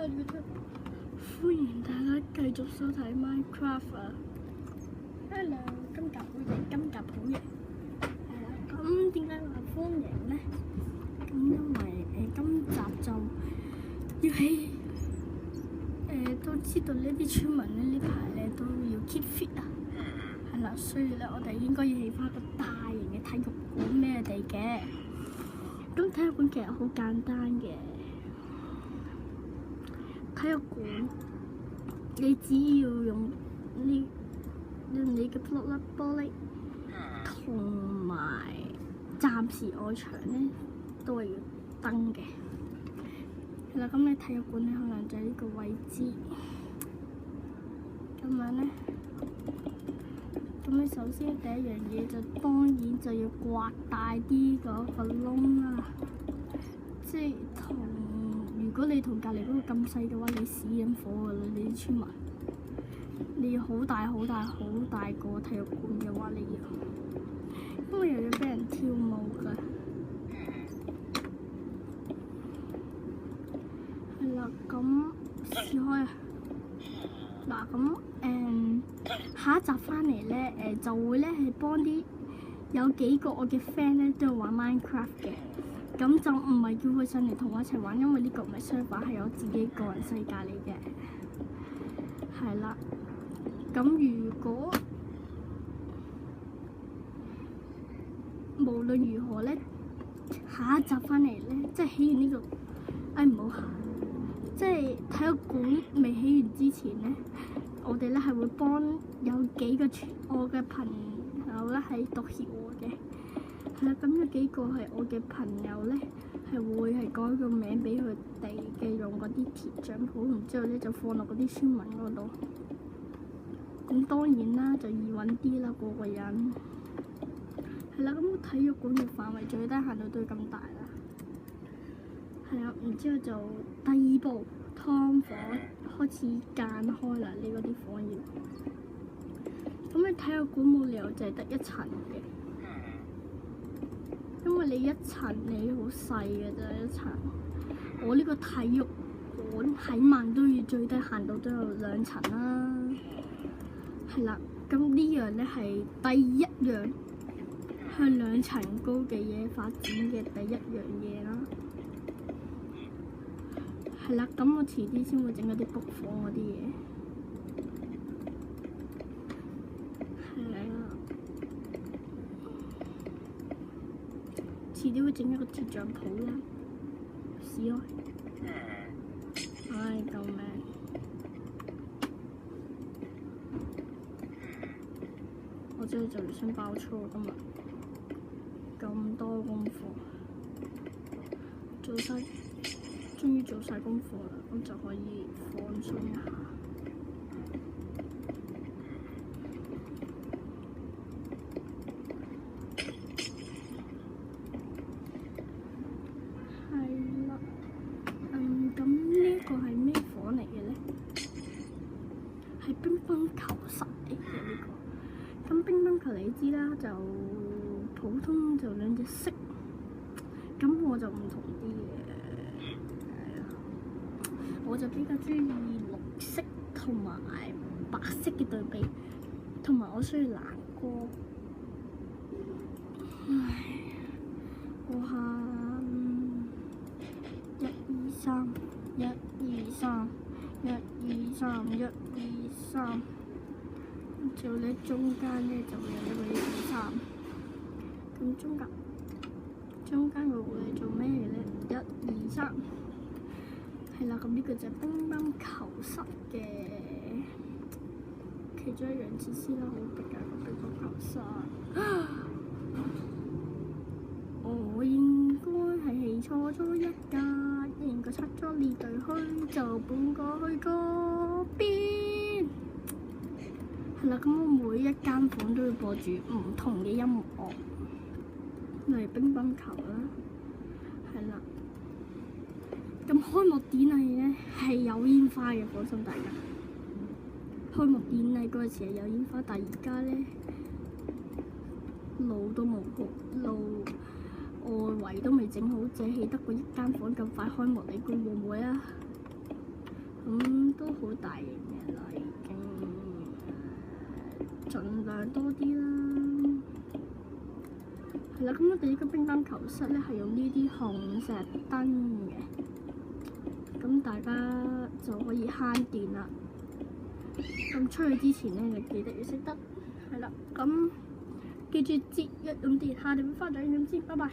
YouTube，歡迎大家繼續收睇 Minecraft 啊 ！Hello，今集好型，係啦。咁點解話歡迎咧？咁因為今集就要起都知道呢啲村民呢排咧都要 keep fit 啊，係啦，所以咧我哋應該要起翻個大型嘅體育館俾佢哋嘅。咁體育館其實好簡單嘅。體育館，你只要用你嘅玻璃，同埋暫時外牆咧都係要燈嘅。係啦，咁你體育館咧可能就係呢個位置，咁樣咧，咁你首先第一樣嘢就當然就要刮大啲嗰個窿啦，即係如果你同隔離嗰個咁細嘅話，你死緊火㗎啦！你啲村民，你要好大個體育館嘅話，你要，因為又要俾人跳舞㗎。係啦，咁試開啊！嗱，咁下一集翻嚟咧，就會咧係幫啲有幾個我嘅 friend 咧都要玩 Minecraft 嘅。咁就唔係叫佢上嚟同我一齊玩，因為呢個唔係 server，係我自己個人世界嚟嘅。係啦，咁如果無論如何咧，下一集翻嚟咧，即係起完呢個，唔好行，即係體育館未起完之前咧，我哋咧係會幫有幾個我嘅朋友咧係讀協和嘅。係啦，咁有幾個係我嘅朋友咧，係會係改個名俾佢哋嘅，用嗰啲鐵匠鋪，然之後咧就放落嗰啲村民嗰度。咁當然啦，就易揾啲啦，個個人。係啦，咁體育館嘅範圍最低限度都要咁大啦。係啊，然之後就第二步，劏房開始間開啦，你嗰啲房要。咁你體育館冇理由就係得一層嘅。因為你一層你好細嘅啫，一層。我呢個體育館起碼都要最低限度都有2層啦。係啦，咁呢樣咧係第一樣向2層高嘅嘢發展嘅第一樣嘢啦。係啦，咁我遲啲先會整嗰啲 book 房嗰啲嘢。遲啲會整一個鐵匠鋪啦，試開。唉，救命！我真係就嚟想爆粗今日，咁多功課，終於做晒功課啦，咁就可以放鬆一下。係乒乓球室嚟嘅呢個，咁乒乓球你知啦，就普通就2隻色，咁我就唔同啲嘅，我就比較中意綠色同埋白色嘅對比，同埋我需要藍光。唉，我下1、2、3，1、2、3。1、2、3，1、2、3，之後咧中間咧就會有一個1、2、3，咁中間個會係做咩嘅咧？1、2、3，係啦，咁呢個就係乒乓球室嘅其中一樣設施啦，好逼啊個乒乓球室。我應該係起錯咗一格。然後拆咗呢對去，就搬過去嗰邊。係啦，咁我每一間房都要播住唔同嘅音樂，例如乒乓球啦。係啦，咁開幕典禮咧係有煙花嘅，放心大家。開幕典禮嗰陣時係有煙花，但係而家咧路都冇路。外圍都未整好，只起得個1間房咁快開幕，你估會唔會啊？都好大型嘅啦，已經盡量多啲啦。係啦，咁我哋呢個乒乓球室咧係用呢啲紅石燈嘅，咁大家就可以慳電啦。咁出去之前咧，就記得要熄燈。係啦，咁記住節約用電，下年會翻嚟咁先，拜拜。